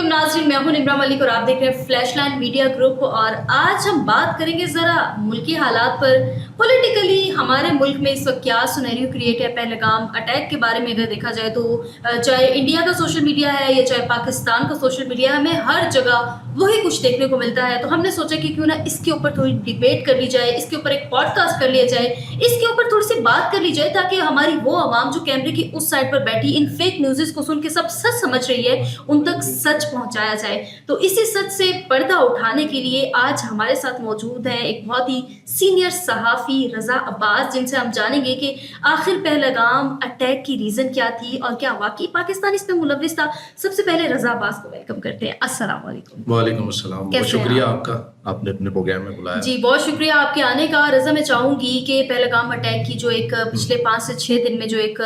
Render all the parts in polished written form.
علیکم ناظرین، میں ہوں نمرہ ملک اور آپ دیکھ رہے ہیں فلیش لائن میڈیا گروپ. اور آج ہم بات کریں گے ذرا ملکی حالات پر. پولیٹیکلی ہمارے ملک میں اس وقت کیا سینیریو کریٹ ہے پہلگام اٹیک کے بارے میں اگر دیکھا جائے تو چاہے انڈیا کا سوشل میڈیا ہے یا چاہے پاکستان کا سوشل میڈیا ہے، ہمیں ہر جگہ وہی کچھ دیکھنے کو ملتا ہے. تو ہم نے سوچا کہ کیوں نہ اس کے اوپر تھوڑی ڈیبیٹ کر لی جائے، اس کے اوپر ایک پوڈ کاسٹ کر لیا جائے، اس کے اوپر تھوڑی سی بات کر لی جائے تاکہ ہماری وہ عوام جو کیمرے کی اس سائڈ پر بیٹھی ان فیک نیوزز کو سن کے سب سچ سمجھ رہی ہے، ان تک سچ پہنچایا جائے. تو اسی سچ سے پردہ اٹھانے کے لیے آج ہمارے ساتھ موجود ہیں ایک بہت ہی سینئر صحافی رضا عباس، جن سے ہم جانیں گے کہ آخر پہلگام اٹیک کی ریزن کیا تھی اور کیا واقعی پاکستان اس میں ملوث تھا. سب سے پہلے رضا عباس کو ویلکم کرتے ہیں. السلام علیکم. وعلیکم السلام. بہت شکریہ آپ کا، آپ نے اپنے پروگرام میں بلایا. جی بہت شکریہ آپ کے آنے کا. رضا میں چاہوں گی کہ پہلگام اٹیک کی جو ایک پچھلے 5 سے 6 دن میں جو ایک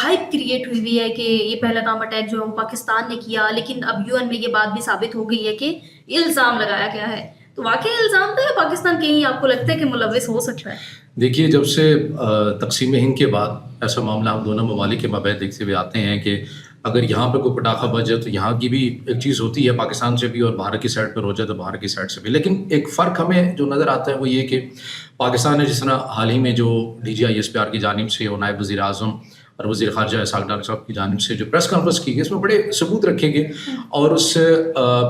ہائپ کریٹ ہوئی ہے کہ یہ پہلگام اٹیک جو پاکستان نے کیا، لیکن اب UN میں یہ بات بھی ثابت ہو گئی ہے کہ الزام لگایا گیا ہے. تو واقعی الزام تو ہے پاکستان کہیں آپ کو لگتا ہے کہ ملوث ہو سکتا ہے؟ دیکھیے، جب سے تقسیم ہند کے بعد ایسا معاملہ ہم دونوں ممالک کے مابین دیکھتے ہوئے آتے ہیں کہ اگر یہاں پہ کوئی پٹاخہ بجے تو یہاں کی بھی ایک چیز ہوتی ہے پاکستان سے بھی، اور بھارت کی سائڈ پر ہو جائے تو بھارت کی سائڈ سے بھی. لیکن ایک فرق ہمیں جو نظر آتا ہے وہ یہ کہ پاکستان نے جس طرح حال ہی میں جو DGI SPR کی جانب سے اور نائب وزیر اعظم اور وزیر خارجہ اسحاق ڈار صاحب کی جانب سے جو پریس کانفرنس کی گئی، اس میں بڑے ثبوت رکھے گئے. اور اس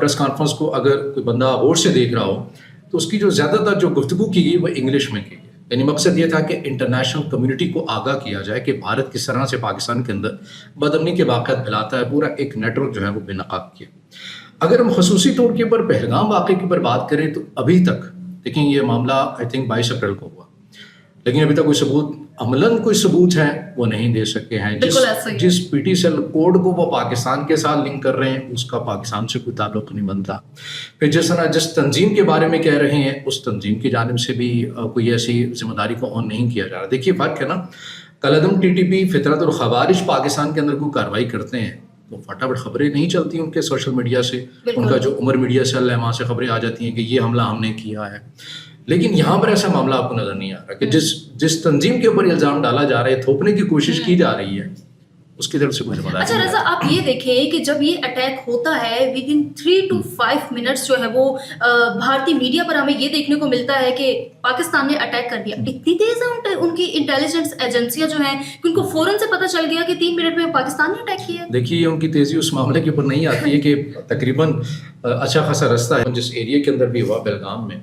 پریس کانفرنس کو اگر کوئی بندہ غور سے دیکھ رہا ہو تو اس کی جو زیادہ تر جو گفتگو کی گئی وہ انگلش میں کی گئی. یعنی مقصد یہ تھا کہ انٹرنیشنل کمیونٹی کو آگاہ کیا جائے کہ بھارت کس طرح سے پاکستان کے اندر بدامنی کے واقعات پھیلاتا ہے. پورا ایک نیٹ ورک جو ہے وہ بے نقاب کیا. اگر ہم خصوصی طور کے اوپر پہلگام واقعے کے اوپر بات کریں تو ابھی تک دیکھیں یہ معاملہ آئی تھنک 22 اپریل کو ہوا، لیکن ابھی تک کوئی ثبوت عملاً کوئی ثبوت ہے وہ نہیں دے سکے ہیں. جس PT سیل کوڈ کو وہ پاکستان کے ساتھ لنک کر رہے ہیں اس کا پاکستان سے کوئی تعلق نہیں بنتا. پھر جس طرح جس تنظیم کے بارے میں کہہ رہے ہیں اس تنظیم کی جانب سے بھی کوئی ایسی ذمہ داری کو آن نہیں کیا جا رہا. دیکھیے فرق ہے نا، کالعدم TTP فطرت الخوارج پاکستان کے اندر کوئی کارروائی کرتے ہیں تو فٹافٹ خبریں نہیں چلتی ان کے سوشل میڈیا سے. ان کا جو عمر میڈیا سیل ہے وہاں سے خبریں آ جاتی ہیں کہ یہ حملہ ہم نے کیا ہے. لیکن یہاں پر ایسا معاملہ آپ کو نظر نہیں آ رہا کہ جس تنظیم کے اوپر الزام ڈالا جا رہا ہے، تھوپنے کی کوشش کی جا رہی ہے، اس کی طرف سے کوئی ذمہ داری. اچھا رضا، آپ یہ دیکھیں کہ جب یہ اٹیک ہوتا ہے ودن 3 to 5 منٹس جو ہے وہ بھارتی میڈیا پر ہمیں یہ دیکھنے کو ملتا ہے کہ پاکستان نے اٹیک کر دیا. اتنی تیز ہے ان کی انٹیلیجنس ایجنسیاں جو ہیں کہ ان کو فوراً سے پتہ چل گیا کہ 3 منٹ میں پاکستان نے اٹیک کیا. دیکھیے ان کی تیزی اس معاملے کے اوپر نہیں آتی ہے کہ تقریباً اچھا خاصا رستہ ہے جس ایریا کے اندر بھی ہوا پہلگام میں،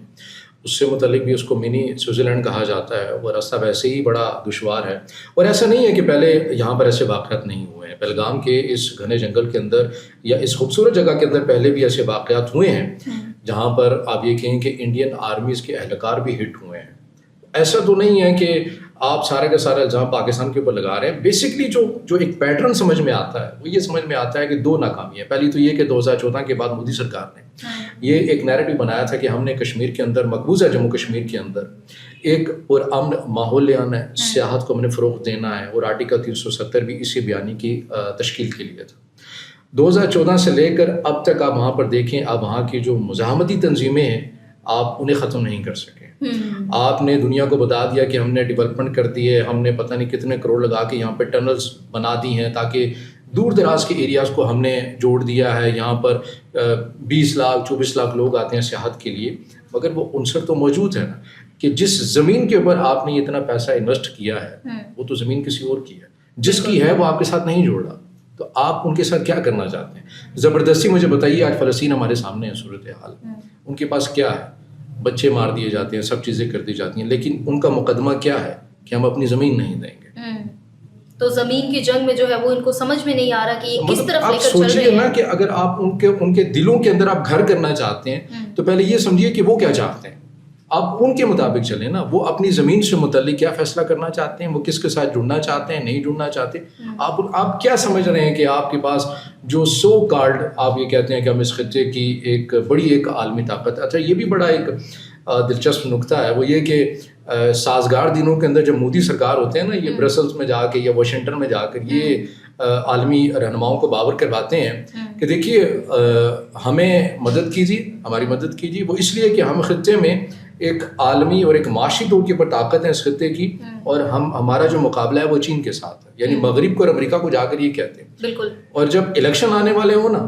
اس سے متعلق بھی اس کو منی سوئٹزرلینڈ کہا جاتا ہے. وہ راستہ ویسے ہی بڑا دشوار ہے، اور ایسا نہیں ہے کہ پہلے یہاں پر ایسے واقعات نہیں ہوئے ہیں. پہلگام کے اس گھنے جنگل کے اندر یا اس خوبصورت جگہ کے اندر پہلے بھی ایسے واقعات ہوئے ہیں جہاں پر آپ یہ کہیں کہ انڈین آرمیز کے اہلکار بھی ہٹ ہوئے ہیں. ایسا تو نہیں ہے کہ آپ سارے کا سارا الزام پاکستان کے اوپر لگا رہے ہیں. بیسکلی جو ایک پیٹرن سمجھ میں آتا ہے وہ یہ سمجھ میں آتا ہے کہ 2 ناکامی ہیں. پہلی تو یہ کہ 2014 کے بعد مودی سرکار نے یہ ایک نیریٹو بنایا تھا کہ ہم نے کشمیر کے اندر، مقبوضہ جموں کشمیر کے اندر ایک پرامن ماحول لے آنا ہے، سیاحت کو ہم نے فروغ دینا ہے، اور آرٹیکل 370 بھی اسی بیانی کی تشکیل کے لیے تھا. 2014 سے لے کر اب تک آپ وہاں پر دیکھیں، آپ وہاں کی جو مزاحمتی تنظیمیں ہیں آپ انہیں ختم نہیں کر سکے. آپ نے دنیا کو بتا دیا کہ ہم نے ڈیولپمنٹ کر دی ہے، ہم نے پتہ نہیں کتنے کروڑ لگا کے یہاں پہ ٹنلز بنا دی ہیں تاکہ دور دراز کے ایریاز کو ہم نے جوڑ دیا ہے. یہاں پر 20 لاکھ 24 لاکھ لوگ آتے ہیں سیاحت کے لیے، مگر وہ عنصر تو موجود ہے نا کہ جس زمین کے اوپر آپ نے اتنا پیسہ انویسٹ کیا ہے وہ تو زمین کسی اور کی ہے، جس کی ہے وہ آپ کے ساتھ نہیں جوڑ رہا. تو آپ ان کے ساتھ کیا کرنا چاہتے ہیں؟ زبردستی مجھے بتائیے، آج فلسطین ہمارے سامنے ہے صورتحال، ان کے پاس کیا ہے؟ بچے مار دیے جاتے ہیں، سب چیزیں کر دی جاتی ہیں، لیکن ان کا مقدمہ کیا ہے کہ ہم اپنی زمین نہیں دیں گے. تو زمین کی جنگ میں جو ہے وہ ان کو سمجھ میں نہیں آ رہا کہ کس طرف لے کر چل رہے ہیں. آپ سوچیے نا کہ اگر آپ ان کے دلوں کے اندر آپ گھر کرنا چاہتے ہیں تو پہلے یہ سمجھیے کہ وہ کیا چاہتے ہیں، آپ ان کے مطابق چلیں نا. وہ اپنی زمین سے متعلق کیا فیصلہ کرنا چاہتے ہیں، وہ کس کے ساتھ جڑنا چاہتے ہیں، نہیں جڑنا چاہتے. آپ کیا سمجھ رہے ہیں کہ آپ کے پاس جو سو کارڈ آپ یہ کہتے ہیں کہ ہم اس خطے کی ایک بڑی ایک عالمی طاقت. اچھا یہ بھی بڑا ایک دلچسپ نقطہ ہے، وہ یہ کہ سازگار دنوں کے اندر جب مودی سرکار ہوتے ہیں نا، یہ برسلز میں جا کے یا واشنگٹن میں جا کر یہ عالمی رہنماؤں کو باور کرواتے ہیں کہ دیکھیے ہمیں مدد کیجیے، ہماری مدد کیجیے. وہ اس لیے کہ ہم خطے میں ایک عالمی اور ایک معاشی طور کے اوپر طاقت ہے اس خطے کی، اور ہمارا جو مقابلہ ہے وہ چین کے ساتھ ہے. یعنی مغرب کو اور امریکہ کو جا کر یہ کہتے ہیں. بالکل. اور جب الیکشن آنے والے ہوں نا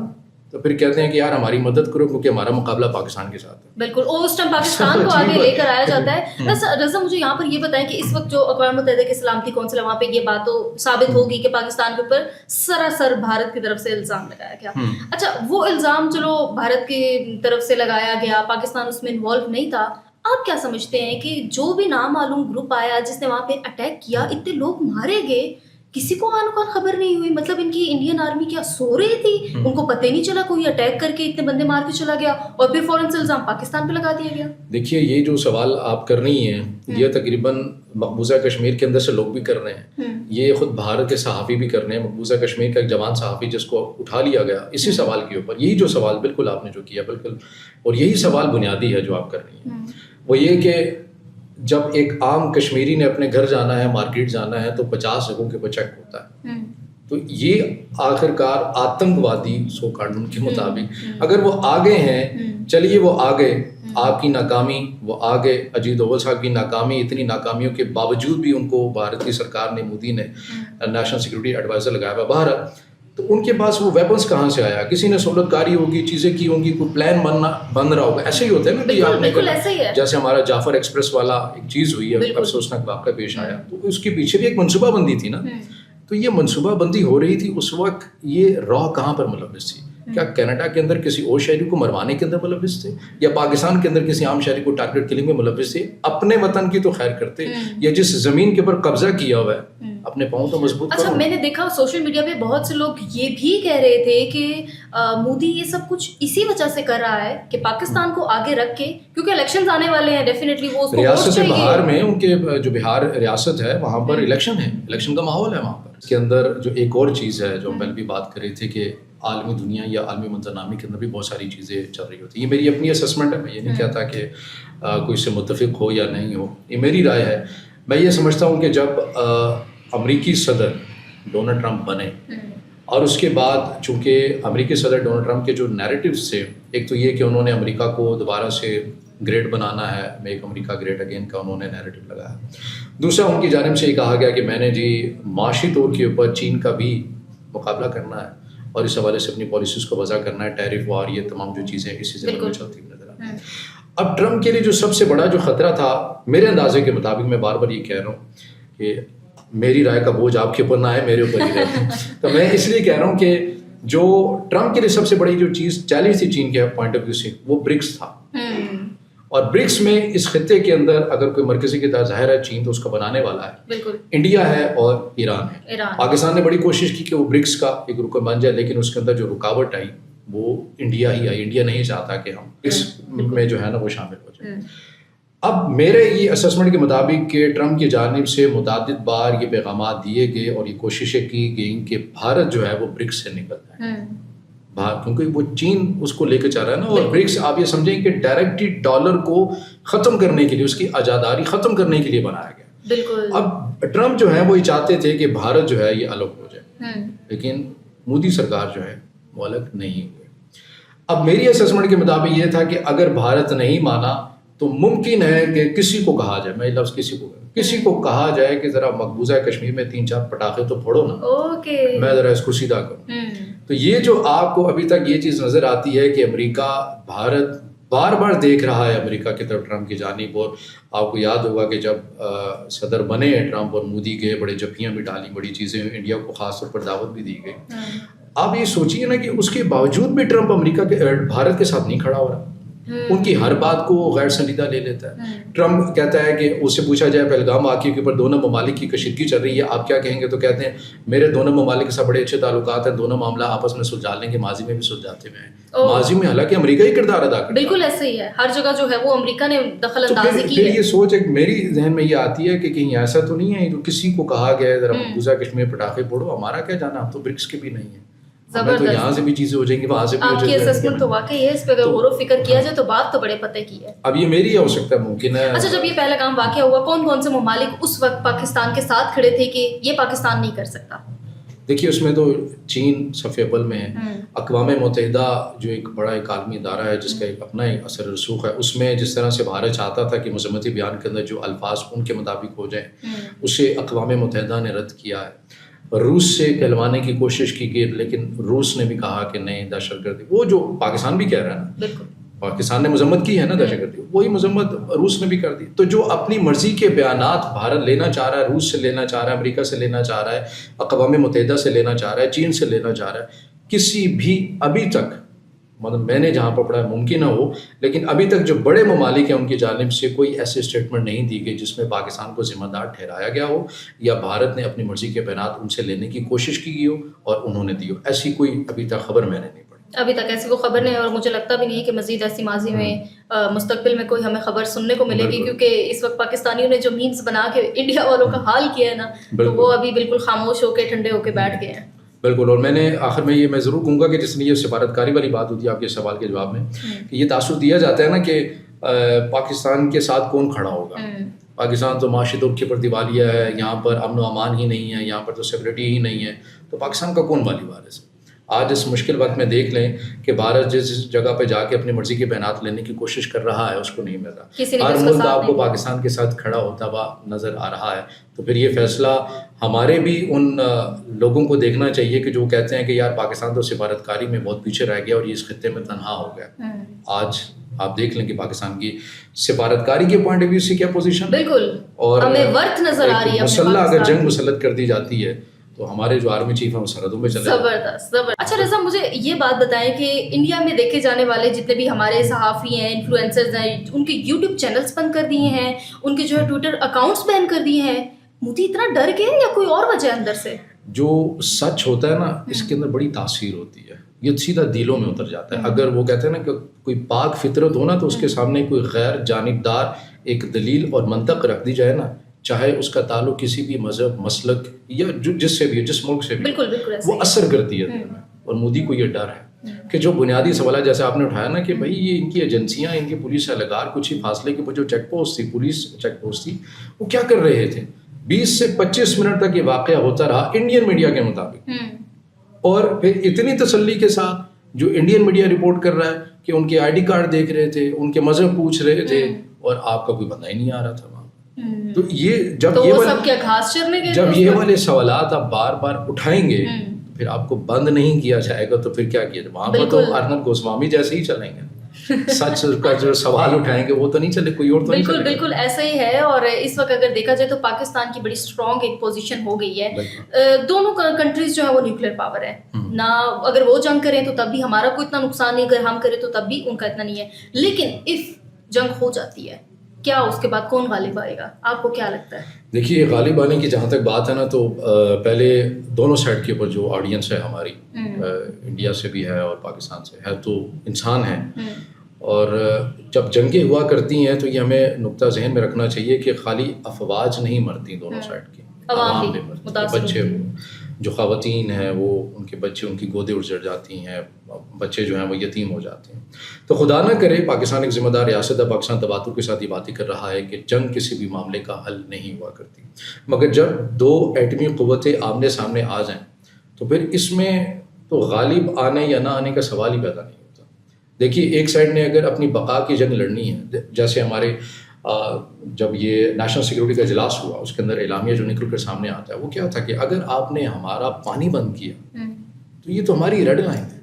تو پھر کہتے ہیں کہ یار ہماری مدد کرو کیونکہ ہمارا مقابلہ پاکستان کے ساتھ ہے. بالکل, اور اس ٹائم پاکستان کو آگے لے کر آیا جاتا ہے. رضا مجھے یہاں پر یہ بتائیں کہ اس وقت جو اقوام متحدہ کے سلامتی کونسل ہے وہاں پہ یہ بات تو ثابت ہوگی کہ پاکستان کے اوپر سراسر بھارت کی طرف سے الزام لگایا گیا. اچھا, وہ الزام چلو بھارت کی طرف سے لگایا گیا, پاکستان اس میں انوالو نہیں تھا. آپ کیا سمجھتے ہیں کہ جو بھی نامعلوم گروپ آیا جس نے وہاں پہ اٹیک کیا, اتنے لوگ مارے گئے, کسی کو آن کون خبر نہیں ہوئی؟ مطلب ان کی انڈین آرمی کیا سو رہی تھی؟ ان کو پتہ ہی نہیں چلا, کوئی اٹیک کر کے اتنے بندے مار کے چلا گیا اور پھر فوراً سے الزام پاکستان پہ لگا دیا گیا. دیکھیے یہ جو سوال آپ کر رہی ہیں یہ تقریباً مقبوضہ کشمیر کے اندر سے لوگ بھی کر رہے ہیں, یہ خود بھارت کے صحافی بھی کر رہے ہیں. مقبوضہ کشمیر کا ایک جوان صحافی جس کو اٹھا لیا گیا اسی سوال کے اوپر, یہی جو سوال بالکل آپ نے جو کیا بالکل, اور یہی سوال بنیادی ہے جو آپ کر رہی ہیں, وہ یہ کہ جب ایک عام کشمیری نے اپنے گھر جانا ہے, مارکیٹ جانا ہے, تو 50 جگہوں کے اوپر چیک ہوتا ہے. تو یہ آخرکار آتنکوادی سو قانون کے مطابق اگر وہ آگے ہیں, چلیے وہ آگے, آپ کی ناکامی وہ آگے, اجیت دوول صاحب کی ناکامی, اتنی ناکامیوں کے باوجود بھی ان کو بھارت کی سرکار نے, مودی نے نیشنل سیکورٹی ایڈوائزر لگایا ہوا باہر, تو ان کے پاس وہ ویپنس کہاں سے آیا؟ کسی نے سہولت کاری ہوگی, چیزیں کی ہوں گی, کوئی پلان بن رہا ہوگا. ایسے ہی ہوتا ہے نا کہ آپ نے جیسے ہمارا جعفر ایکسپریس والا ایک چیز ہوئی ہے, افسوسناک واقعہ پیش آیا, تو اس کے پیچھے بھی ایک منصوبہ بندی تھی نا. تو یہ منصوبہ بندی ہو رہی تھی اس وقت, یہ را کہاں پر ملوث تھی؟ کیا کینیڈا کے اندر کسی اور شہری کو مروانے کے اندر ملوث تھے, یا پاکستان کے اندر کسی عام شہری کو ٹارگیٹ کلنگ میں ملوث تھے؟ اپنے وطن کی تو خیر کرتے, یا جس زمین کے اوپر قبضہ کیا ہوا ہے اپنے پاؤں تو مضبوط کرو. اچھا, میں نے دیکھا سوشل میڈیا پہ بہت سے لوگ یہ بھی کہہ رہے تھے کہ مودی یہ سب کچھ اسی وجہ سے کر رہا ہے کہ پاکستان کو آگے رکھ کے, کیونکہ الیکشنز آنے والے ہیں, ڈیفینیٹلی وہ ریاست بہار میں, ان کے جو بہار ریاست ہے وہاں پر الیکشن ہے, الیکشن کا ماحول ہے وہاں پر. اس کے اندر جو ایک اور چیز ہے جو ہم پہلے بھی بات کر رہے تھے کہ عالمی دنیا یا عالمی منظرنامے کے اندر بھی بہت ساری چیزیں چل رہی ہوتی ہیں. یہ میری اپنی اسسمنٹ ہے, میں یہ نہیں کہتا کہ کوئی اس سے متفق ہو یا نہیں ہو, یہ میری رائے ہے. میں یہ سمجھتا ہوں کہ جب امریکی صدر ڈونلڈ ٹرمپ بنے, اور اس کے بعد چونکہ امریکی صدر ڈونلڈ ٹرمپ کے جو نیریٹیوز تھے, ایک تو یہ کہ انہوں نے امریکہ کو دوبارہ سے گریٹ بنانا ہے, میک امریکہ گریٹ اگین کا انہوں نے نیریٹو لگایا. دوسرا ان کی جانب سے یہ کہا گیا کہ میں نے جی معاشی طور کے اوپر چین کا بھی مقابلہ کرنا ہے اور اس حوالے سے اپنی پالیسیز کو وضع کرنا ہے, ٹیرف وار, یہ تمام جو چیزیں اسی سے چلتی ہوئی نظر آتی ہیں. اب ٹرمپ کے لیے جو سب سے بڑا جو خطرہ تھا میرے اندازے کے مطابق, میں بار بار یہ کہہ رہا ہوں کہ میری رائے کا بوجھ آپ کے اوپر نہ آئے, میرے اوپر ہی رہے, تو میں اس لیے کہہ رہا ہوں کہ جو ٹرمپ کے لیے سب سے بڑی جو چیز چیلنج تھی چین کے پوائنٹ آف ویو سے, وہ برکس تھا. اور برکس میں اس خطے کے اندر اگر کوئی مرکزی کی طرح ظاہر ہے چین تو اس کو بنانے والا ہے, بالکل انڈیا ہے اور ایران ہے. پاکستان نے بڑی کوشش کی کہ وہ برکس کا ایک رکن بن جائے, لیکن اس کے اندر جو رکاوٹ آئی وہ انڈیا ہی آئی. انڈیا نہیں چاہتا کہ ہم برکس میں جو ہے نا وہ شامل ہو جائیں. اب میرے یہ اسسمنٹ کے مطابق کہ ٹرمپ کی جانب سے متعدد بار یہ پیغامات دیے گئے اور یہ کوششیں کی گئیں کہ بھارت جو ہے وہ برکس سے نکل جائے, کیونکہ وہ چین اس کو لے کے چاہ رہا ہے نا. اور برکس آپ یہ سمجھیں کہ ڈائریکٹلی ڈالر کو ختم کرنے کے لیے, اس کی آزاداری ختم کرنے کے لیے بنایا گیا. بالکل. اب ٹرمپ جو ہے وہ یہ چاہتے تھے کہ بھارت جو ہے یہ الگ ہو جائے, لیکن مودی سرکار جو ہے وہ الگ نہیں ہوئے. اب میری اسسمنٹ کے مطابق یہ تھا کہ اگر بھارت نہیں مانا تو ممکن ہے کہ کسی کو کہا جائے, میں لفظ کسی کو کہا جائے کہ ذرا مقبوضہ کشمیر میں 3-4 پٹاخے تو پھوڑو نا, میں ذرا اس کو سیدھا کروں. تو یہ جو آپ کو ابھی تک یہ چیز نظر آتی ہے کہ امریکہ بھارت بار بار دیکھ رہا ہے امریکہ کی طرف ٹرمپ کی جانب, اور آپ کو یاد ہوگا کہ جب صدر بنے ٹرمپ اور مودی گئے, بڑے جھپیاں بھی ڈالی, بڑی چیزیں, انڈیا کو خاص طور پر دعوت بھی دی گئی. آپ یہ سوچیے نا کہ اس کے باوجود بھی ٹرمپ امریکہ کے بھارت کے ساتھ نہیں کھڑا ہو رہا, ان کی ہر بات کو غیر سنجیدہ لے لیتا ہے. ٹرمپ کہتا ہے کہ اس سے پوچھا جائے پہلگام واقعے کے اوپر دونوں ممالک کی کشیدگی چل رہی ہے, آپ کیا کہیں گے, تو کہتے ہیں میرے دونوں ممالک کے ساتھ بڑے اچھے تعلقات ہیں, دونوں معاملہ آپس میں سلجھا لیں گے, ماضی میں بھی سلجھاتے ہوئے ہیں, ماضی میں حالانکہ امریکہ ہی کردار ادا کرتا ہے. بالکل ایسا ہی ہے, ہر جگہ جو ہے وہ امریکہ نے دخل اندازی کی ہے. یہ سوچ ایک میری ذہن میں یہ آتی ہے کہ کہیں ایسا تو نہیں ہے جو کسی کو کہا گیا ہے ذرا مقبوضہ کشمیر پٹاخے پھوڑو, ہمارا کیا جانا, ہم تو برکس کے بھی نہیں ہیں, تو یہاں سے بھی چیزیں ہو جائیں گی, وہاں سے بھی. آپ کی اسسمنٹ تو واقعی ہے, اس پہ اگر غور و فکر کیا جائے تو بات تو بڑے پتہ کی ہے. اب یہ میری ہو سکتا ہے, ممکن ہے. اچھا, جب یہ پہلا کام واقع ہوا, کون کون سے ممالک اس وقت پاکستان کے ساتھ کھڑے تھے کہ یہ پاکستان نہیں کر سکتا؟ دیکھیے اس میں تو چین صف اول میں ہے. اقوام متحدہ جو ایک بڑا ایک عالمی ادارہ ہے جس کا ایک اپنا ایک اثر رسوخ ہے, اس میں جس طرح سے بھارت چاہتا تھا کہ مذمتی بیان کے اندر جو الفاظ ان کے مطابق ہو جائیں, اسے اقوام متحدہ نے رد کیا ہے. روس سے کہلوانے کی کوشش کی گئی، لیکن روس نے بھی کہا کہ نہیں، دہشت گردی، وہ جو پاکستان بھی کہہ رہا ہے نا، بالکل پاکستان نے مذمت کی ہے نا دہشت گردی، وہی مذمت روس نے بھی کر دی. تو جو اپنی مرضی کے بیانات بھارت لینا چاہ رہا ہے، روس سے لینا چاہ رہا ہے، امریکہ سے لینا چاہ رہا ہے، اقوام متحدہ سے لینا چاہ رہا ہے، چین سے لینا چاہ رہا ہے، کسی بھی ابھی تک، مطلب میں نے جہاں پر پڑھا ہے ممکن نہ ہو، لیکن ابھی تک جو بڑے ممالک ہیں ان کی جانب سے کوئی ایسی اسٹیٹمنٹ نہیں دی گئی جس میں پاکستان کو ذمہ دار ٹھہرایا گیا ہو یا بھارت نے اپنی مرضی کے بیانات ان سے لینے کی کوشش کی گئی ہو اور انہوں نے دی ہو. ایسی کوئی ابھی تک خبر میں نے نہیں پڑھی. ابھی تک ایسی کوئی خبر نہیں ہے، اور مجھے لگتا بھی نہیں ہے کہ مزید ایسی ماضی میں مستقبل میں کوئی ہمیں خبر سننے کو ملے گی، کیونکہ اس وقت پاکستانیوں نے جو میمز بنا کے انڈیا والوں کا حال کیا ہے نا، تو وہ ابھی بالکل خاموش ہو کے ٹھنڈے ہو کے بیٹھ گئے ہیں. بالکل. اور میں نے آخر میں یہ میں ضرور کہوں گا کہ جس نے یہ سفارتکاری والی بات ہوتی ہے آپ کے سوال کے جواب میں، کہ یہ تاثر دیا جاتا ہے نا کہ پاکستان کے ساتھ کون کھڑا ہوگا. پاکستان تو معاشی طور پر دیوالیہ ہے، یہاں پر امن و امان ہی نہیں ہے، یہاں پر تو سیکورٹی ہی نہیں ہے، تو پاکستان کا کون والی وارث ہے. آج اس مشکل وقت میں دیکھ لیں کہ بھارت جس جگہ پہ جا کے اپنی مرضی کے بیانات لینے کی کوشش کر رہا ہے اس کو نہیں مل رہا. ہر ملک آپ کو پاکستان کے ساتھ کھڑا ہوتا ہوا نظر آ رہا ہے. تو پھر یہ فیصلہ ہمارے بھی ان لوگوں کو دیکھنا چاہیے کہ جو کہتے ہیں کہ یار پاکستان تو سفارتکاری میں بہت پیچھے رہ گیا اور یہ اس خطے میں تنہا ہو گیا. آج آپ دیکھ لیں کہ پاکستان کی سفارتکاری کے پوائنٹ آف ویو سے کیا پوزیشن، بالکل، اور ہمیں ورتھ نظر آ رہی ہے. مسلح اگر جنگ مسلط کر دی جاتی ہے تو ہمارے جو آرمی چیف ہیں وہ سرحدوں میں چلے. زبردست. اچھا رضا، مجھے یہ بات بتائیں کہ انڈیا میں دیکھے جانے والے جتنے بھی ہمارے صحافی ہیں، انفلوئنسرز ہیں، ان کے یوٹیوب چینلز بند کر دیے ہیں، ان کے جو ہے ٹویٹر اکاؤنٹس بین کر دیے ہیں. مودی اتنا ڈر گئے یا کوئی اور وجہ اندر سے؟ جو سچ ہوتا ہے نا اس کے اندر بڑی تاثیر ہوتی ہے، یہ سیدھا دلوں میں اتر جاتا ہے. اگر وہ کہتے ہیں نا کہ کوئی پاک فطرت ہو نا تو اس کے سامنے کوئی غیر جانبدار ایک دلیل اور منطق رکھ دی جائے نا، چاہے اس کا تعلق کسی بھی مذہب، مسلک یا جس سے بھی، جس ملک سے بھی، بالکل بالکل وہ اثر کرتی ہے. اور مودی کو یہ ڈر ہے کہ جو بنیادی سوال ہے جیسے آپ نے اٹھایا نا کہ بھائی یہ ان کی ایجنسیاں، ان کی پولیس اہلکار کچھ ہی فاصلے کے جو چیک پوسٹ تھی، پولیس چیک پوسٹ تھی، وہ کیا کر رہے تھے؟ 20 سے 25 منٹ تک یہ واقعہ ہوتا رہا انڈین میڈیا کے مطابق. اور پھر اتنی تسلی کے ساتھ جو انڈین میڈیا رپورٹ کر رہا ہے کہ ان کے آئی ڈی کارڈ دیکھ رہے تھے، ان کے مذہب پوچھ رہے تھے، اور آپ کا کوئی بندہ ہی نہیں آ رہا تھا وہاں. تو یہ جب یہ والے سوالات آپ بار بار اٹھائیں گے پھر آپ کو بند نہیں کیا جائے گا تو پھر کیا کیا جائے؟ وہاں پر تو ارنب گوسوامی جیسے ہی چلیں گے. سچ کا جو سوال اٹھائیں گے وہ تو نہیں چلے، کوئی اور تو نہیں چلے. بالکل ایسا ہی ہے. اور اس وقت اگر دیکھا جائے تو پاکستان کی بڑی اسٹرانگ ایک پوزیشن ہو گئی ہے. دونوں کنٹریز جو ہے وہ نیوکلیر پاور ہے نہ، اگر وہ جنگ کریں تو تب بھی ہمارا کوئی اتنا نقصان نہیں، اگر ہم کریں تو تب بھی ان کا اتنا نہیں ہے. لیکن اف جنگ ہو جاتی ہے، کیا اس کے بعد کون غالب آئے گا؟ آپ کو کیا لگتا ہے؟ دیکھیے غالب آنے کی جہاں تک بات ہے نا تو پہلے دونوں سائڈ کے اوپر جو آڈینس ہے ہماری، انڈیا سے بھی ہے اور پاکستان سے ہے، تو انسان ہیں. اور جب جنگیں ہوا کرتی ہیں تو یہ ہمیں نقطہ ذہن میں رکھنا چاہیے کہ خالی افواج نہیں مرتی دونوں سائڈ کی، عوام بھی مرتی، بچے، جو خواتین ہیں وہ ان کے بچے، ان کی گودیں اجڑ جاتی ہیں، بچے جو ہیں وہ یتیم ہو جاتے ہیں. تو خدا نہ کرے پاکستان ایک ذمہ دار ریاست ہے، پاکستان تباتر کے ساتھ یہ باتیں کر رہا ہے کہ جنگ کسی بھی معاملے کا حل نہیں ہوا کرتی، مگر جب دو ایٹمی قوتیں آمنے سامنے آ جائیں تو پھر اس میں تو غالب آنے یا نہ آنے کا سوال ہی پیدا نہیں ہوتا. دیکھیے ایک سائڈ نے اگر اپنی بقا کی جنگ لڑنی ہے، جیسے ہمارے جب یہ نیشنل سیکورٹی کا اجلاس ہوا اس کے اندر اعلامیہ جو نکل کر سامنے آتا ہے وہ کیا تھا کہ اگر آپ نے ہمارا پانی بند کیا تو یہ تو ہماری ریڈ لائن ہے.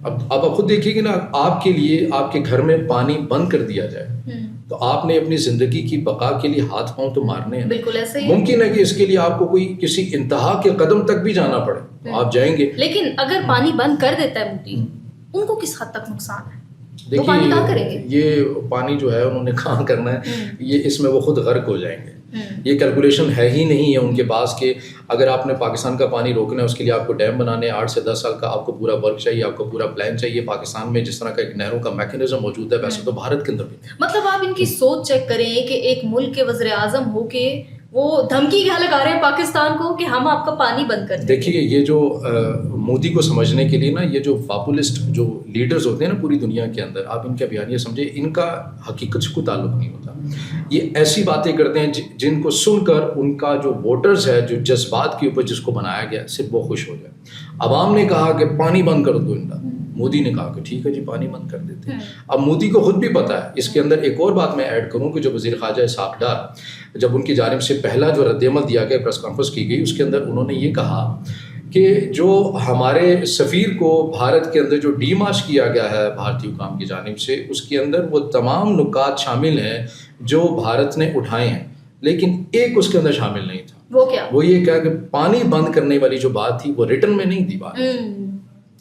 اب آپ خود دیکھیے کہ نا، آپ کے لیے آپ کے گھر میں پانی بند کر دیا جائے تو آپ نے اپنی زندگی کی بقا کے لیے ہاتھ پاؤں تو مارنے ہیں. بالکل ایسے ہی. ممکن ہے کہ اس کے لیے آپ کو کوئی کسی انتہا کے قدم تک بھی جانا پڑے تو آپ جائیں گے. لیکن اگر پانی بند کر دیتا ہے مودی، ان کو کس حد تک نقصان ہے؟ دیکھیے یہ پانی جو ہے انہوں نے کہاں کرنا ہے، یہ اس میں وہ خود غرق ہو جائیں گے. یہ کیلکولیشن ہے ہی نہیں ہے ان کے پاس کہ اگر آپ نے پاکستان کا پانی روکنا ہے اس کے لیے آپ کو ڈیم بنانے 8 سے 10 سال کا آپ کو پورا ورک چاہیے، آپ کو پورا پلان چاہیے. پاکستان میں جس طرح کا ایک نہروں کا میکینزم موجود ہے ویسے تو بھارت کے اندر بھی. مطلب آپ ان کی سوچ چیک کریں کہ ایک ملک کے وزیر اعظم ہو کے وہ دھمکی کیا لگا رہے ہیں پاکستان کو کہ ہم آپ کا پانی بند کر دیں. دیکھیے یہ جو مودی کو سمجھنے کے لیے نا، یہ جو پاپولسٹ جو لیڈرز ہوتے ہیں نا پوری دنیا کے اندر، آپ ان کا بیان یہ سمجھے، ان کا حقیقت سے کوئی تعلق نہیں ہوتا. یہ ایسی باتیں کرتے ہیں جن کو سن کر ان کا جو ووٹرز ہے، جو جذبات کے اوپر جس کو بنایا گیا صرف وہ خوش ہو جائے. عوام نے کہا کہ پانی بند کر دو ان کا، مودی نے کہا کہ ٹھیک ہے جی پانی بند کر دیتے ہیں. اب مودی کو خود بھی پتا ہے. اس کے اندر ایک اور بات میں ایڈ کروں کہ جو وزیر خارجہ اسحاق ڈار جب ان کی جانب سے پہلا جو رد عمل دیا گیا پریس کانفرنس کی گئی اس کے اندر انہوں نے یہ کہا کہ جو ہمارے سفیر کو بھارت کے اندر جو ڈی مارچ کیا گیا ہے بھارتی حکام کی جانب سے اس کے اندر وہ تمام نکات شامل ہیں جو بھارت نے اٹھائے ہیں لیکن ایک اس کے اندر شامل نہیں تھا. وہ کیا؟ وہ یہ کہا کہ پانی بند کرنے والی جو بات تھی وہ ریٹن میں نہیں تھی بات.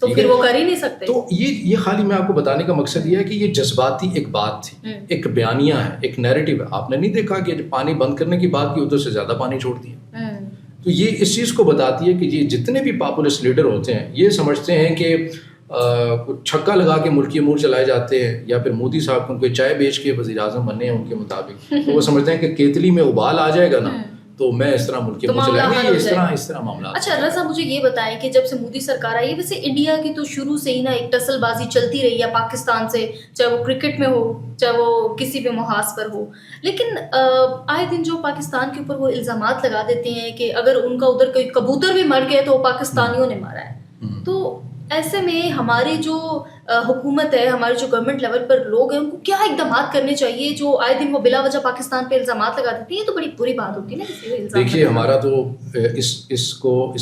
تو پھر وہ کر ہی نہیں سکتے. تو یہ خالی میں آپ کو بتانے کا مقصد یہ ہے کہ یہ جذباتی ایک بات تھی, ایک بیانیہ ہے, ایک نیریٹو ہے. آپ نے نہیں دیکھا کہ پانی بند کرنے کی بات کی ادھر سے زیادہ پانی چھوڑ دیا. تو یہ اس چیز کو بتاتی ہے کہ یہ جتنے بھی پاپولسٹ لیڈر ہوتے ہیں یہ سمجھتے ہیں کہ چھکا لگا کے ملکی امور چلائے جاتے ہیں یا پھر مودی صاحب کو کوئی چائے بیچ کے وزیر اعظم بننے ہیں ان کے مطابق تو وہ سمجھتے ہیں کہ کیتلی میں ابال آ جائے گا نا تو میں اس طرح ملک امور چلائیں گے, اس طرح معاملات. اچھا رضا مجھے یہ بتائیں کہ جب سے مودی سرکار آئی ہے ویسے انڈیا کی تو شروع سے ہی نا ایک ٹسل بازی چلتی رہی ہے پاکستان سے, چاہے وہ کرکٹ میں ہو چاہے وہ کسی بھی محاذ پر ہو, لیکن آئے دن جو پاکستان کے اوپر وہ الزامات لگا دیتے ہیں کہ اگر ان کا ادھر کوئی کبوتر بھی مر گیا تو وہ پاکستانیوں نے مارا ہے. تو ایسے میں ہماری جو حکومت ہے, ہمارے جو گورنمنٹ لیول پر لوگ ہیں ان کو کیا اقدامات کرنے چاہیے جو آئے دن وہ بلا وجہ پاکستان پہ الزامات لگا دیتی ہیں؟ یہ تو بڑی بری بات ہوتی ہے نا. دیکھیے ہمارا تو اس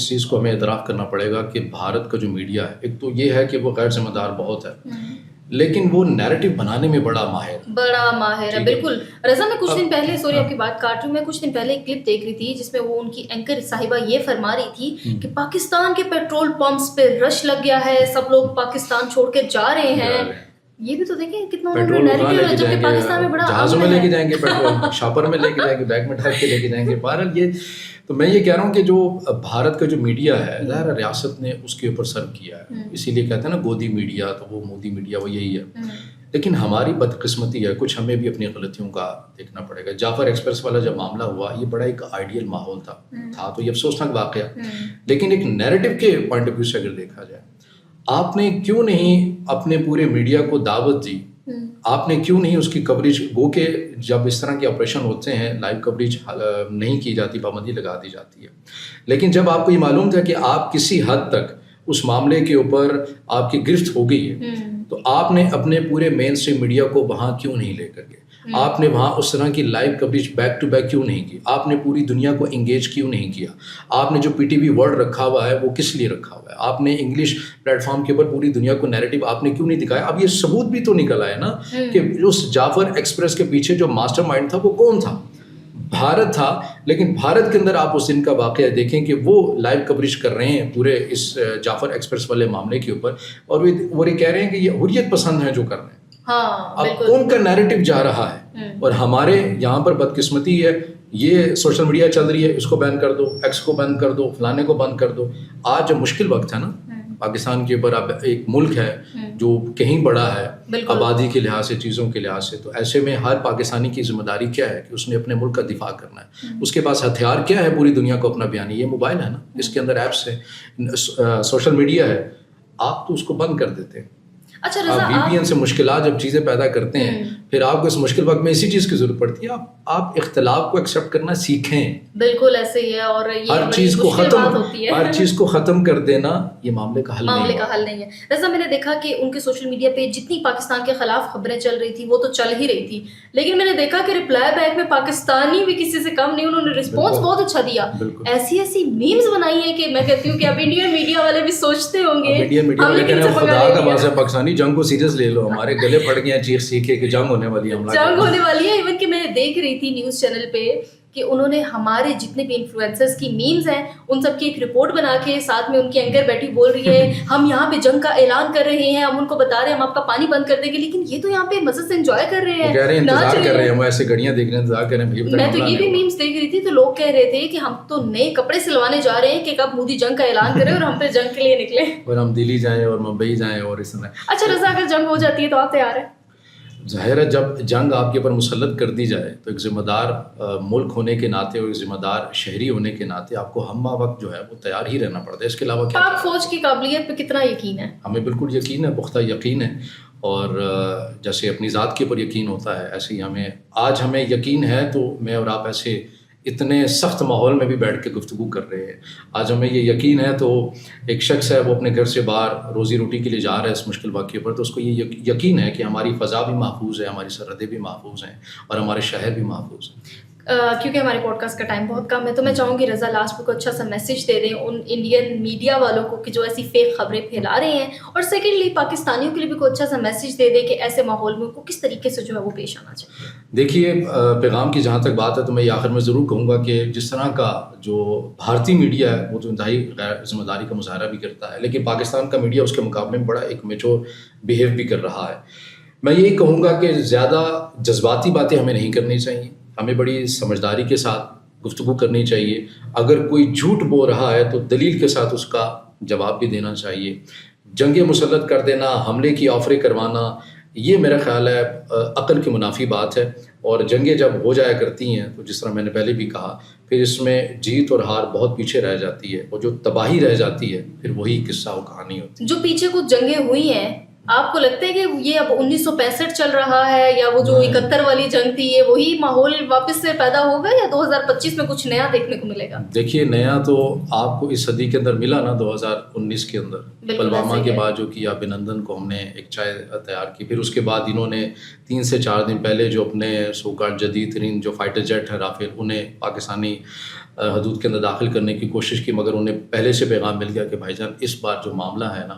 چیز کو ہمیں اعتراف کرنا پڑے گا کہ بھارت کا جو میڈیا ہے ایک تو یہ ہے کہ وہ غیر ذمہ دار بہت ہے لیکن وہ نیریٹو بنانے میں بڑا ماہر ہے. بالکل رضا میں کچھ دن پہلے سوری آپ کی بات کاٹ رہی ہوں, میں کچھ دن پہلے ایک کلپ دیکھ رہی تھی جس میں وہ ان کی اینکر صاحبہ یہ فرما رہی تھی کہ پاکستان کے پیٹرول پمپس پہ رش لگ گیا ہے, سب لوگ پاکستان چھوڑ کے جا رہے ہیں. یہ بھی تو دیکھیں کتنا پاکستان میں بڑا جہازوں میں لے کے جائیں گے, پیٹرول شاپر میں لے کے جائیں گے, بیگ میں ڈال کے لے کے جائیں گے. بہرحال یہ تو میں یہ کہہ رہا ہوں کہ جو بھارت کا جو میڈیا ہے ظاہر ریاست نے اس کے اوپر سرو کیا ہے, اسی لیے کہتے ہیں نا گودی میڈیا, تو وہ مودی میڈیا وہ یہی ہے. لیکن ہماری بدقسمتی ہے, کچھ ہمیں بھی اپنی غلطیوں کا دیکھنا پڑے گا. جعفر ایکسپریس والا جب معاملہ ہوا یہ بڑا ایک آئیڈیل ماحول تھا تو یہ افسوسناک واقعہ, لیکن ایک نیریٹو کے پوائنٹ آف ویو سے اگر دیکھا جائے آپ نے کیوں نہیں اپنے پورے میڈیا کو دعوت دی, آپ نے کیوں نہیں اس کی کوریج, گو کہ جب اس طرح کے آپریشن ہوتے ہیں لائیو کوریج نہیں کی جاتی, پابندی لگا دی جاتی ہے, لیکن جب آپ کو یہ معلوم تھا کہ آپ کسی حد تک اس معاملے کے اوپر آپ کی گرفت ہو گئی ہے تو آپ نے اپنے پورے مین اسٹریم میڈیا کو وہاں کیوں نہیں لے کر گئے, آپ نے وہاں اس طرح کی live coverage back to back کیوں نہیں کی, آپ نے پوری دنیا کو انگیج کیوں نہیں کیا, آپ نے جو پی ٹی وی ورلڈ رکھا ہوا ہے وہ کس لیے رکھا ہوا ہے, آپ نے انگلش پلیٹ فارم کے اوپر پوری دنیا کو نیریٹو آپ نے کیوں نہیں دکھایا. اب یہ ثبوت بھی تو نکل آیا نا کہ اس جعفر ایکسپریس کے پیچھے جو ماسٹر مائنڈ تھا وہ کون تھا, بھارت تھا. لیکن بھارت کے اندر آپ اس دن کا واقعہ دیکھیں کہ وہ لائیو کوریج کر رہے ہیں پورے اس جعفر ایکسپریس والے معاملے کے اوپر, اور وہ یہ کہہ رہے ہیں کہ یہ حریت پسند ہیں جو کر رہے ہیں. اب ان کا نیریٹو جا رہا ہے اور ہمارے یہاں پر بدقسمتی ہے, یہ سوشل میڈیا چل رہی ہے, اس کو بین کر دو, ایکس کو بند کر دو, فلانے کو بند کر دو. آج جو مشکل وقت ہے نا پاکستان کے اوپر, اب ایک ملک ہے جو کہیں بڑا ہے آبادی کے لحاظ سے, چیزوں کے لحاظ سے, تو ایسے میں ہر پاکستانی کی ذمہ داری کیا ہے کہ اس نے اپنے ملک کا دفاع کرنا ہے. اس کے پاس ہتھیار کیا ہے پوری دنیا کو اپنا بیانی, یہ موبائل ہے نا, اس کے اندر ایپس ہے, سوشل میڈیا ہے, آپ تو اس کو بند کر دیتے ہیں. اچھا آپ وی پی این سے مشکلات جب چیزیں پیدا کرتے ہیں پھر آپ کو اس مشکل وقت میں اسی چیز کی ضرورت پڑتی ہے, آپ اختلاف کو ایکسیپٹ کرنا سیکھیں. بالکل ایسے ہی ہے, اور ہر چیز کو ختم کر دینا یہ معاملے کا حل نہیں ہے. رضا میں نے دیکھا کہ ان کے سوشل میڈیا پہ جتنی پاکستان کے خلاف خبریں چل رہی تھی وہ تو چل ہی رہی تھی, لیکن میں نے دیکھا کہ رپلائی بیک میں پاکستانی بھی کسی سے کم نہیں, انہوں نے رسپانس بہت اچھا دیا. ایسی میمز بنائی ہیں کہ میں کہتی ہوں کہ اب انڈین میڈیا والے بھی سوچتے ہوں گے خدا کا واسطہ پاکستانی جنگ کو سیریس لے لو, ہمارے گلے پڑ گئے ہیں چیخ سیکھے کہ جنگ ہونے والی ہے. ایون کہ میں دیکھ رہی تھی نیوز چینل پہ کہ انہوں نے ہمارے جتنے بھی انفلوئنسرز کی میمز ہیں ان سب کی ایک رپورٹ بنا کے ساتھ میں ان کی اینکر بیٹھی بول رہی ہے ہم یہاں پہ جنگ کا اعلان کر رہے ہیں, ہم ان کو بتا رہے ہیں ہم آپ کا پانی بند کر دیں گے, لیکن یہ تو یہاں پہ مزے سے انجوائے کر رہے ہیں, کہہ رہے ہیں انتظار کر رہے ہیں, وہ ایسے گھڑیاں دیکھ رہے ہیں, انتظار کر رہے ہیں. میں تو یہ بھی میمز دیکھ رہی تھی تو لوگ کہہ رہے تھے کہ ہم تو نئے کپڑے سلوانے جا رہے ہیں کہ کب مودی جنگ کا اعلان کرے اور ہم پہ جنگ کے لیے نکلے, اور ہم دلی جائیں اور ممبئی جائیں اور اس طرح. اچھا رضا اگر جنگ ہو جاتی ہے تو آپ تیار ہیں؟ ظاہر ہے جب جنگ آپ کے اوپر مسلط کر دی جائے تو ایک ذمہ دار ملک ہونے کے ناطے اور ایک ذمہ دار شہری ہونے کے ناطے آپ کو ہم وقت جو ہے وہ تیار ہی رہنا پڑتا ہے. اس کے علاوہ پاک فوج کی قابلیت پہ کتنا یقین ہے؟ ہمیں بالکل یقین ہے, پختہ یقین ہے, اور جیسے اپنی ذات کے اوپر یقین ہوتا ہے ایسے ہی ہمیں یقین ہے. تو میں اور آپ ایسے اتنے سخت ماحول میں بھی بیٹھ کے گفتگو کر رہے ہیں. آج ہمیں یہ یقین ہے تو ایک شخص ہے وہ اپنے گھر سے باہر روزی روٹی کے لیے جا رہا ہے اس مشکل واقعے پر, تو اس کو یہ یقین ہے کہ ہماری فضا بھی محفوظ ہے, ہماری سرحدیں بھی محفوظ ہیں اور ہمارے شہر بھی محفوظ ہیں. کیونکہ ہمارے پوڈ کاسٹ کا ٹائم بہت کم ہے تو میں چاہوں گی رضا لاسٹ میں کو اچھا سا میسیج دے دیں ان انڈین میڈیا والوں کو کہ جو ایسی فیک خبریں پھیلا رہے ہیں, اور سیکنڈلی پاکستانیوں کے لیے بھی کوئی اچھا سا میسیج دے دیں کہ ایسے ماحول میں ان کو کس طریقے سے جو ہے وہ پیش آنا چاہیے. دیکھیے پیغام کی جہاں تک بات ہے تو میں یہ آخر میں ضرور کہوں گا کہ جس طرح کا جو بھارتی میڈیا ہے وہ تو انتہائی غیر ذمہ داری کا مظاہرہ بھی کرتا ہے, لیکن پاکستان کا میڈیا اس کے مقابلے میں بڑا ایک میچور بیہیو بھی کر رہا ہے. میں یہی کہوں گا کہ زیادہ جذباتی باتیں ہمیں نہیں کرنی چاہیے, ہمیں بڑی سمجھداری کے ساتھ گفتگو کرنی چاہیے. اگر کوئی جھوٹ بول رہا ہے تو دلیل کے ساتھ اس کا جواب بھی دینا چاہیے. جنگ مسلط کر دینا, حملے کی آفریں کروانا, یہ میرا خیال ہے عقل کے منافی بات ہے. اور جنگیں جب ہو جایا کرتی ہیں تو جس طرح میں نے پہلے بھی کہا, پھر اس میں جیت اور ہار بہت پیچھے رہ جاتی ہے, اور جو تباہی رہ جاتی ہے پھر وہی قصہ و کہانی ہوتی ہے. جو پیچھے کچھ جنگیں ہوئی ہیں, آپ کو لگتا ہے کہ یہ اب 1965 چل رہا ہے یا وہ جو 71 والی جنگ تھی یہ وہی ماحول واپس سے پیدا ہوگا, یا 2025 میں کچھ نیا دیکھنے کو ملے گا؟ دیکھیے نیا تو آپ کو اس صدی کے اندر ملا نا 2019 کے اندر, پلوامہ کے بعد جو کیا ابھینندن کو ہم نے ایک چائے تیار کی, پھر اس کے بعد انہوں نے 3 سے 4 دن پہلے جو اپنے سوکار جدید ترین جو فائٹر جیٹ ہے رافیل انہیں پاکستانی حدود کے اندر داخل کرنے کی کوشش کی, مگر انہیں پہلے سے پیغام مل گیا کہ بھائی جان اس بار جو معاملہ ہے نا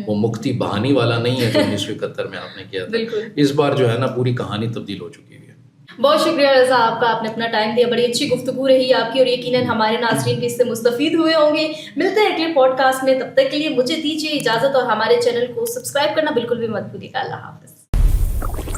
وہ مکتی بہانی والا نہیں ہے جو 1971 میں آپ نے کیا تھا. اس بار جو ہے نا پوری کہانی تبدیل ہو چکی ہے. بہت شکریہ رضا آپ کا, آپ نے اپنا ٹائم دیا, بڑی اچھی گفتگو رہی آپ کی, اور یقیناً ہمارے ناظرین بھی اس سے مستفید ہوئے ہوں گے. ملتے ہیں اگلے پوڈ کاسٹ میں, تب تک کے لیے مجھے دیجیے اجازت اور ہمارے چینل کو سبسکرائب کرنا بالکل بھی مت بھولیے گا. اللہ حافظ.